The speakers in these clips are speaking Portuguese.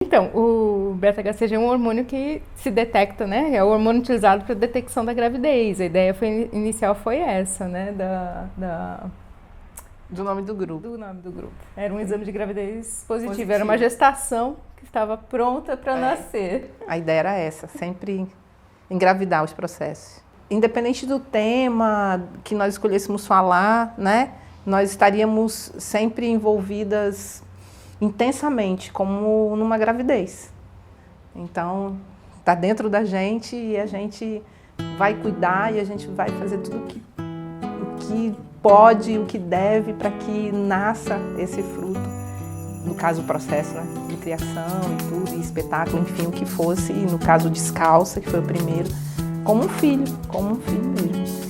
Então, o beta-HCG é um hormônio que se detecta, né? É o hormônio utilizado para detecção da gravidez. A ideia inicial foi essa, né? Do nome do grupo. Do nome do grupo. Era um exame de gravidez positivo. Era uma gestação que estava pronta para nascer. A ideia era essa, sempre engravidar os processos. Independente do tema que nós escolhêssemos falar, né? Nós estaríamos sempre envolvidas intensamente, como numa gravidez. Então, está dentro da gente e a gente vai cuidar e a gente vai fazer tudo o que pode, o que deve para que nasça esse fruto. No caso, o processo, né, de criação e tudo, e espetáculo, enfim, o que fosse. E no caso, Descalça, que foi o primeiro, como um filho mesmo.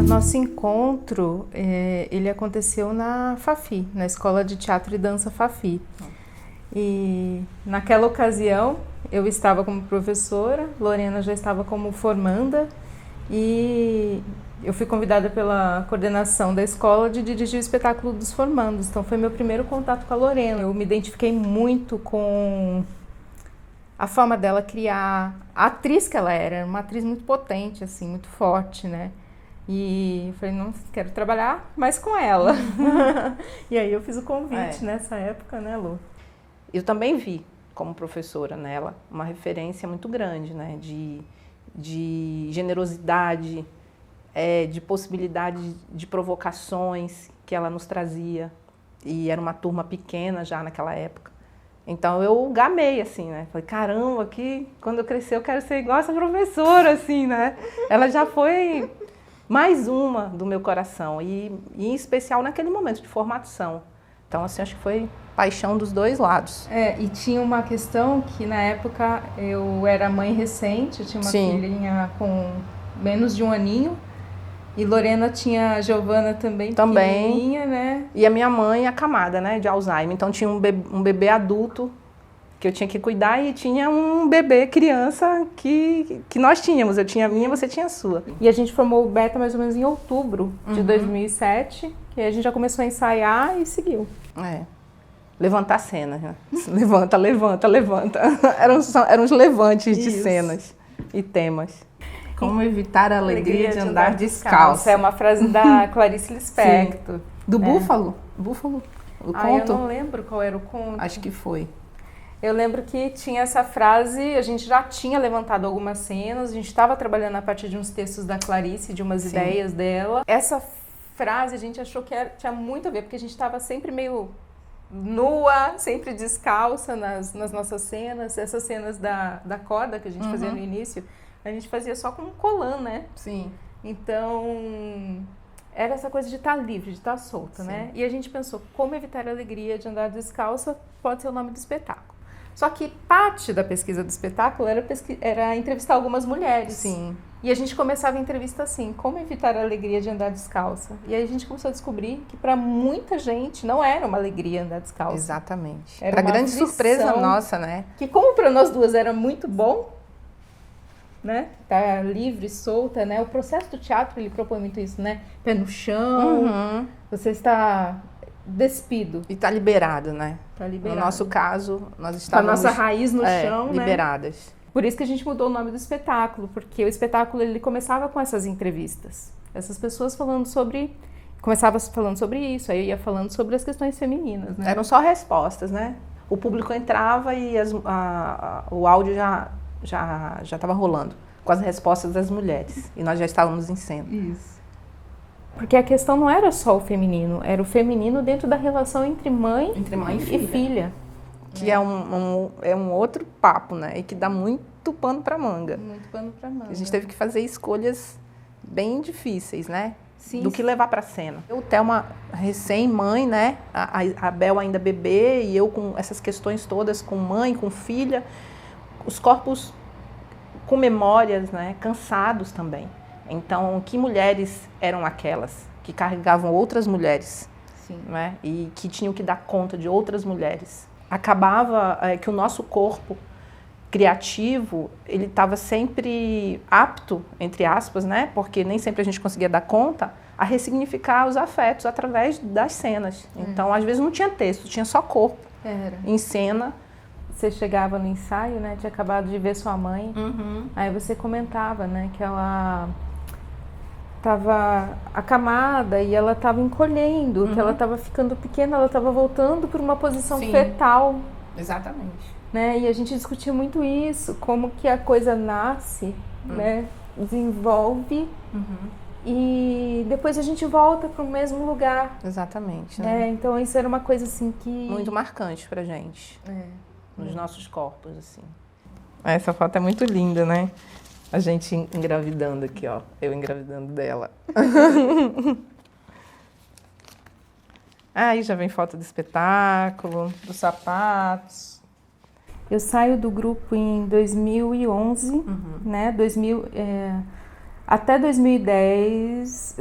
Nosso encontro, ele aconteceu na FAFI, na Escola de Teatro e Dança FAFI. E naquela ocasião eu estava como professora, Lorena já estava como formanda e eu fui convidada pela coordenação da escola de dirigir o espetáculo dos formandos. Então foi meu primeiro contato com a Lorena. Eu me identifiquei muito com a forma dela criar, a atriz que ela era uma atriz muito potente, assim, muito forte, né? E eu falei, não, quero trabalhar mais com ela. E aí eu fiz o convite nessa época, né, Lu? Eu também vi, como professora nela, uma referência muito grande, né, de generosidade, de possibilidade de provocações que ela nos trazia. E era uma turma pequena já naquela época. Então eu gamei, assim, né? Falei, caramba, quando eu crescer eu quero ser igual essa professora, assim, né? Ela já foi mais uma do meu coração, e em especial naquele momento de formação. Então, assim, acho que foi paixão dos dois lados. E tinha uma questão que, na época, eu era mãe recente, eu tinha uma filhinha com menos de 1 aninho, e Lorena tinha a Giovana também pequenininha, né? E a minha mãe acamada, né, de Alzheimer. Então, tinha um bebê adulto que eu tinha que cuidar e tinha um bebê criança que nós tínhamos. Eu tinha a minha, você tinha a sua. E a gente formou o Beta mais ou menos em outubro de 2007, que a gente já começou a ensaiar e seguiu. Levantar a cena, né? Levanta, levanta, levanta. Eram os levantes de cenas e temas. Como evitar a alegria de andar descalço. Essa é uma frase da Clarice Lispector. Do Búfalo? Búfalo? O conto? Eu não lembro qual era o conto. Acho que foi. Eu lembro que tinha essa frase, a gente já tinha levantado algumas cenas, a gente estava trabalhando a partir de uns textos da Clarice, de umas ideias dela. Essa frase a gente achou que tinha muito a ver, porque a gente estava sempre meio nua, sempre descalça nas nossas cenas. Essas cenas da corda que a gente fazia no início, a gente fazia só com um colã, né? Sim. Então, era essa coisa de estar livre, de estar solta, né? E a gente pensou, como evitar a alegria de andar descalça pode ser o nome do espetáculo. Só que parte da pesquisa do espetáculo era entrevistar algumas mulheres. Sim. E a gente começava a entrevista assim, como evitar a alegria de andar descalça? E aí a gente começou a descobrir que para muita gente não era uma alegria andar descalça. Exatamente. Era pra uma grande aflição, surpresa nossa, né? Que como para nós duas era muito bom, né? Tá livre, solta, né? O processo do teatro, ele propõe muito isso, né? Pé no chão, você está despido. E tá liberado, né? Tá liberado. No nosso caso, nós estávamos... Com a nossa raiz no chão, liberadas. Né? Por isso que a gente mudou o nome do espetáculo, porque o espetáculo ele começava com essas entrevistas. Essas pessoas começava falando sobre isso, aí ia falando sobre as questões femininas, né? Eram só respostas, né? O público entrava e o áudio já estava rolando com as respostas das mulheres. E nós já estávamos em cena. Isso. Porque a questão não era só o feminino, era o feminino dentro da relação entre mãe e filha. Que é um outro papo, né? E que dá muito pano para manga. Muito pano para manga. A gente teve que fazer escolhas bem difíceis, né? Sim, do que levar para a cena. Eu, Thelma, recém-mãe, né? A Bel ainda bebê, e eu com essas questões todas, com mãe, com filha, os corpos com memórias, né? Cansados também. Então, que mulheres eram aquelas que carregavam outras mulheres? Sim. Né? E que tinham que dar conta de outras mulheres? Acabava que o nosso corpo criativo, ele estava sempre apto, entre aspas, né? Porque nem sempre a gente conseguia dar conta, a ressignificar os afetos através das cenas. Então, às vezes não tinha texto, tinha só corpo em cena. Você chegava no ensaio, né? Tinha acabado de ver sua mãe. Aí você comentava, né? Que ela estava acamada e ela estava encolhendo, que ela estava ficando pequena, ela estava voltando para uma posição fetal. Exatamente. Né? E a gente discutia muito isso, como que a coisa nasce, né? Desenvolve e depois a gente volta para o mesmo lugar. Exatamente. Né? Então isso era uma coisa assim que... muito marcante pra gente, nos nossos corpos, assim. Essa foto é muito linda, né? A gente engravidando aqui, ó. Eu engravidando dela. Aí já vem foto do espetáculo, dos sapatos. Eu saio do grupo em 2011, né? Até 2010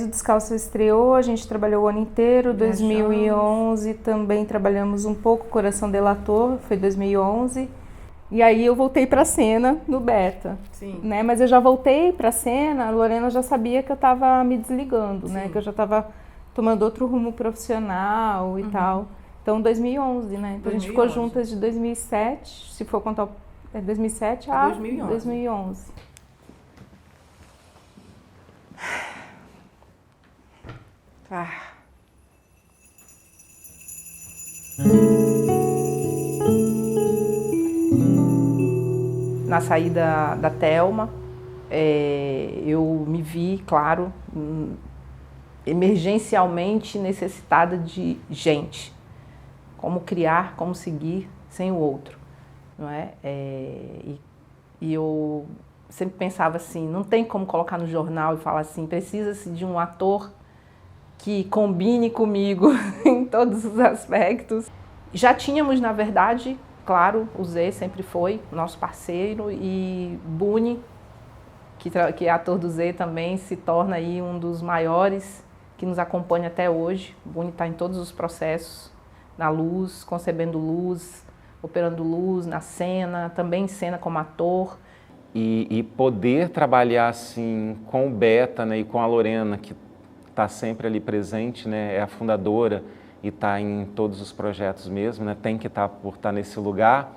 o Descalço estreou, a gente trabalhou o ano inteiro. 2011 também trabalhamos um pouco, Coração Delator, foi 2011. E aí eu voltei para a cena no Beta, né? Mas eu já voltei para a cena, a Lorena já sabia que eu estava me desligando, né? Que eu já estava tomando outro rumo profissional e tal. Então, 2011, né? Então, 2011. A gente ficou juntas de 2007, se for contar... 2007 a 2011. Na saída da Thelma, eu me vi, claro, emergencialmente necessitada de gente. Como criar, como seguir sem o outro, não é? E eu sempre pensava assim, não tem como colocar no jornal e falar assim, precisa-se de um ator que combine comigo em todos os aspectos. Já tínhamos, na verdade, claro, o Zé sempre foi nosso parceiro, e Buni, que é ator do Zé, também se torna aí um dos maiores que nos acompanha até hoje. Buni está em todos os processos, na luz, concebendo luz, operando luz na cena, também em cena como ator. E poder trabalhar assim com o Beta, né, e com a Lorena, que está sempre ali presente, né, é a fundadora e está em todos os projetos mesmo, né, tem que estar por estar nesse lugar.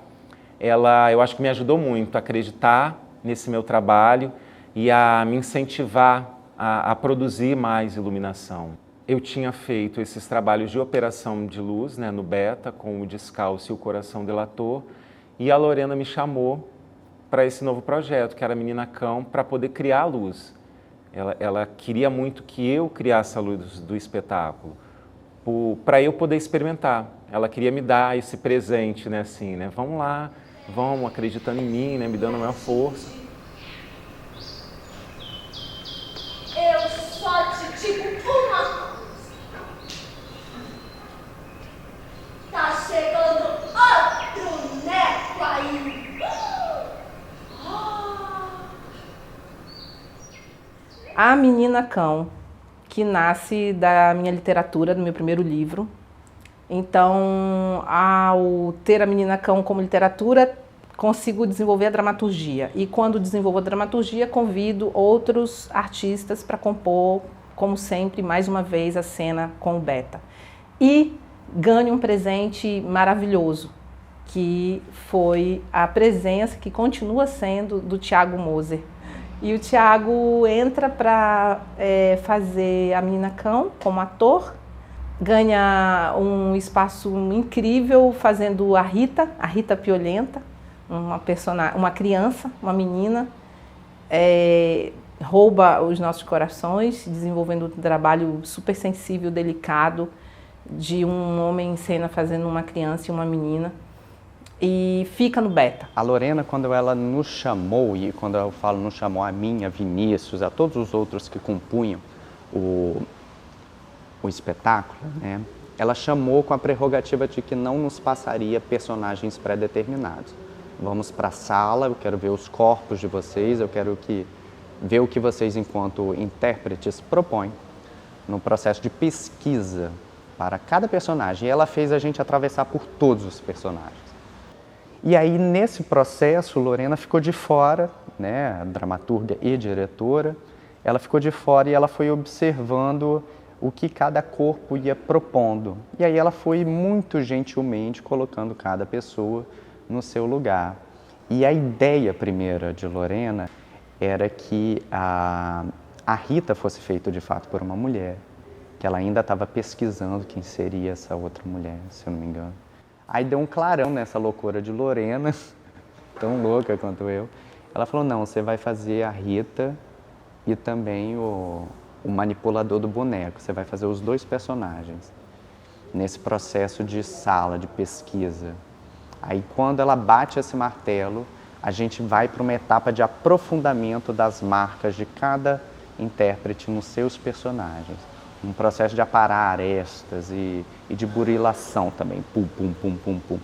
Eu acho que me ajudou muito a acreditar nesse meu trabalho e a me incentivar a produzir mais iluminação. Eu tinha feito esses trabalhos de operação de luz, né, no Beta, com o Descalço e o Coração Delator, e a Lorena me chamou para esse novo projeto, que era Menina Cão, para poder criar a luz. Ela queria muito que eu criasse a luz do espetáculo, para eu poder experimentar. Ela queria me dar esse presente, né, assim, né, vamos lá, vamos acreditando em mim, né, me dando a maior força. Eu só te digo uma coisa. Tá chegando outro neto aí. A Menina Cão, que nasce da minha literatura, do meu primeiro livro. Então, ao ter a Menina Cão como literatura, consigo desenvolver a dramaturgia. E quando desenvolvo a dramaturgia, convido outros artistas para compor, como sempre, mais uma vez, a cena com o Beta. E ganho um presente maravilhoso, que foi a presença, que continua sendo, do Thiago Moser. E o Thiago entra para fazer a Menina Cão como ator, ganha um espaço incrível fazendo a Rita Piolenta, uma criança, uma menina, rouba os nossos corações, desenvolvendo um trabalho super sensível, delicado, de um homem em cena fazendo uma criança e uma menina, e fica no Beta. A Lorena, quando ela nos chamou, e quando eu falo nos chamou a mim, a Vinícius, a todos os outros que compunham o espetáculo, né, ela chamou com a prerrogativa de que não nos passaria personagens pré-determinados. Vamos para a sala, eu quero ver os corpos de vocês, eu quero ver o que vocês, enquanto intérpretes, propõem no processo de pesquisa para cada personagem. E ela fez a gente atravessar por todos os personagens. E aí, nesse processo, Lorena ficou de fora, né, a dramaturga e diretora, ela ficou de fora e ela foi observando o que cada corpo ia propondo. E aí ela foi muito gentilmente colocando cada pessoa no seu lugar. E a ideia primeira de Lorena era que a Rita fosse feita de fato por uma mulher, que ela ainda estava pesquisando quem seria essa outra mulher, se eu não me engano. Aí deu um clarão nessa loucura de Lorena, tão louca quanto eu. Ela falou, não, você vai fazer a Rita e também o manipulador do boneco. Você vai fazer os dois personagens nesse processo de sala, de pesquisa. Aí, quando ela bate esse martelo, a gente vai para uma etapa de aprofundamento das marcas de cada intérprete nos seus personagens. Um processo de aparar arestas e de burilação também. Pum, pum, pum, pum, pum.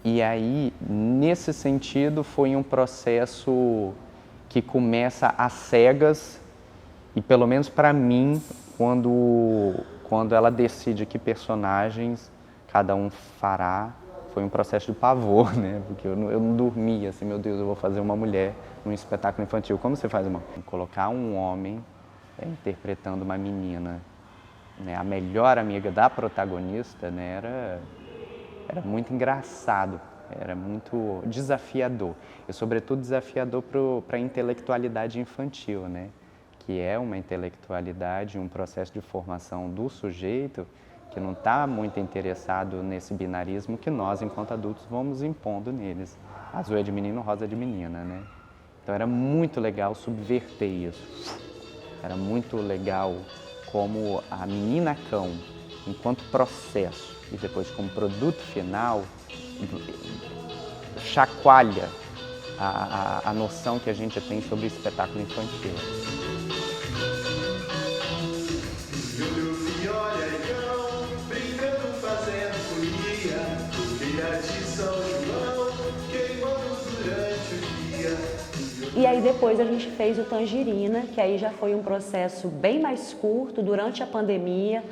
E aí, nesse sentido, foi um processo que começa às cegas. E pelo menos para mim, quando ela decide que personagens cada um fará, foi um processo de pavor, né? Porque eu não dormia, assim, meu Deus, eu vou fazer uma mulher num espetáculo infantil. Como você faz uma? Colocar um homem interpretando uma menina, né? A melhor amiga da protagonista, né? Era muito engraçado, era muito desafiador. E sobretudo desafiador para a intelectualidade infantil, né? Que é uma intelectualidade, um processo de formação do sujeito que não está muito interessado nesse binarismo que nós, enquanto adultos, vamos impondo neles. Azul é de menino, rosa é de menina, né? Então era muito legal subverter isso. Era muito legal como a menina cão, enquanto processo e depois como produto final, chacoalha a noção que a gente tem sobre o espetáculo infantil. E aí depois a gente fez o Tangerina, que aí já foi um processo bem mais curto, durante a pandemia,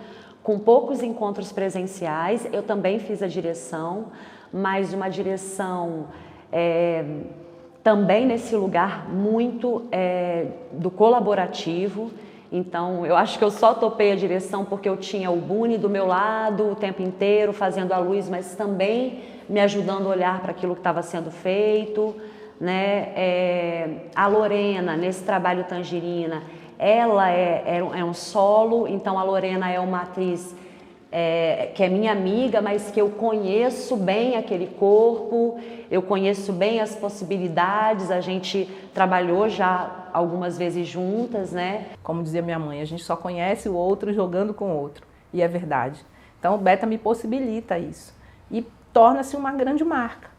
com poucos encontros presenciais. Eu também fiz a direção, mas uma direção também nesse lugar muito do colaborativo. Então, eu acho que eu só topei a direção porque eu tinha o Buni do meu lado o tempo inteiro, fazendo a luz, mas também me ajudando a olhar para aquilo que estava sendo feito, né? A Lorena, nesse trabalho Tangerina, ela é um solo, então a Lorena é uma atriz que é minha amiga, mas que eu conheço bem aquele corpo, eu conheço bem as possibilidades, a gente trabalhou já algumas vezes juntas, né? Como dizia minha mãe, a gente só conhece o outro jogando com o outro, e é verdade. Então o Beta me possibilita isso e torna-se uma grande marca,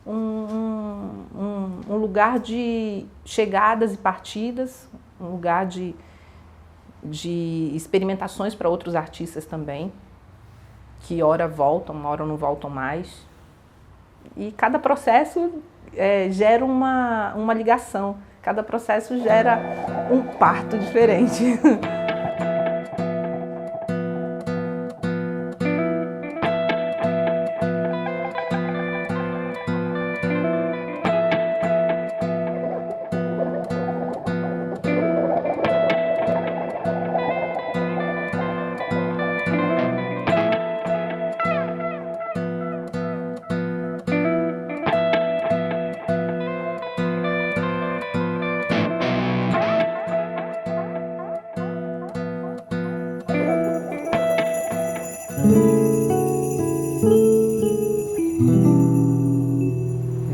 um lugar de chegadas e partidas, um lugar de experimentações para outros artistas também, que ora voltam, ora não voltam mais. E cada processo gera uma ligação, cada processo gera um parto diferente.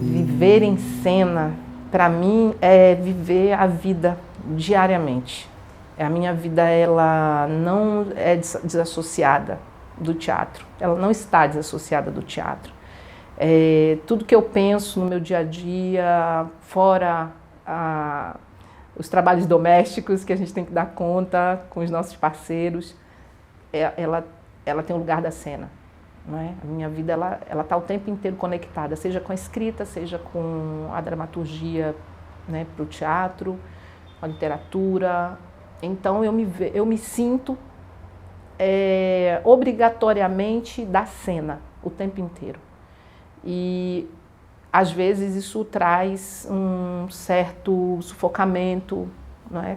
Viver em cena, para mim, é viver a vida diariamente. A minha vida, ela não é desassociada do teatro. Ela não está desassociada do teatro. Tudo que eu penso no meu dia a dia, fora os trabalhos domésticos que a gente tem que dar conta com os nossos parceiros. Ela tem o lugar da cena. Não é? A minha vida ela está o tempo inteiro conectada, seja com a escrita, seja com a dramaturgia, né, para o teatro, a literatura. Então eu me sinto obrigatoriamente da cena o tempo inteiro. E às vezes isso traz um certo sufocamento, não é?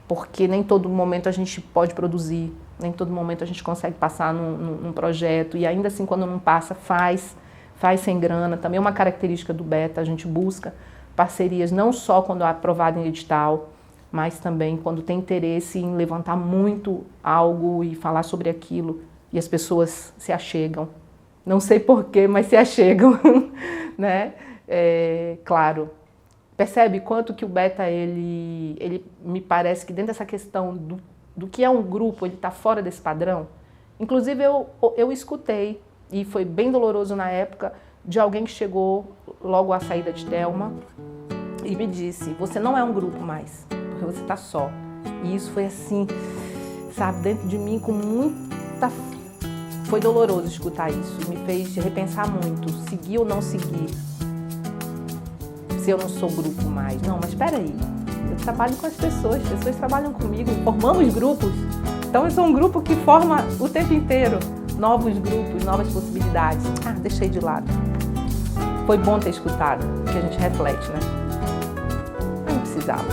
Porque nem todo momento a gente pode produzir, nem todo momento a gente consegue passar num projeto, e ainda assim quando não passa, faz sem grana. Também é uma característica do Beta, a gente busca parcerias não só quando é aprovado em edital, mas também quando tem interesse em levantar muito algo e falar sobre aquilo, e as pessoas se achegam. Não sei porquê, mas se achegam, né? Claro, percebe quanto que o Beta, ele me parece que dentro dessa questão do que é um grupo, ele está fora desse padrão. Inclusive eu escutei, e foi bem doloroso na época, de alguém que chegou logo à saída de Thelma e me disse: você não é um grupo mais, porque você está só. E isso foi assim, sabe, dentro de mim com muita... Foi doloroso escutar isso, me fez repensar muito, seguir ou não seguir, se eu não sou grupo mais. Não, mas espera aí, eu trabalho com as pessoas trabalham comigo, formamos grupos. Então eu sou um grupo que forma o tempo inteiro novos grupos, novas possibilidades. Deixei de lado. Foi bom ter escutado, porque a gente reflete, né? Eu não precisava.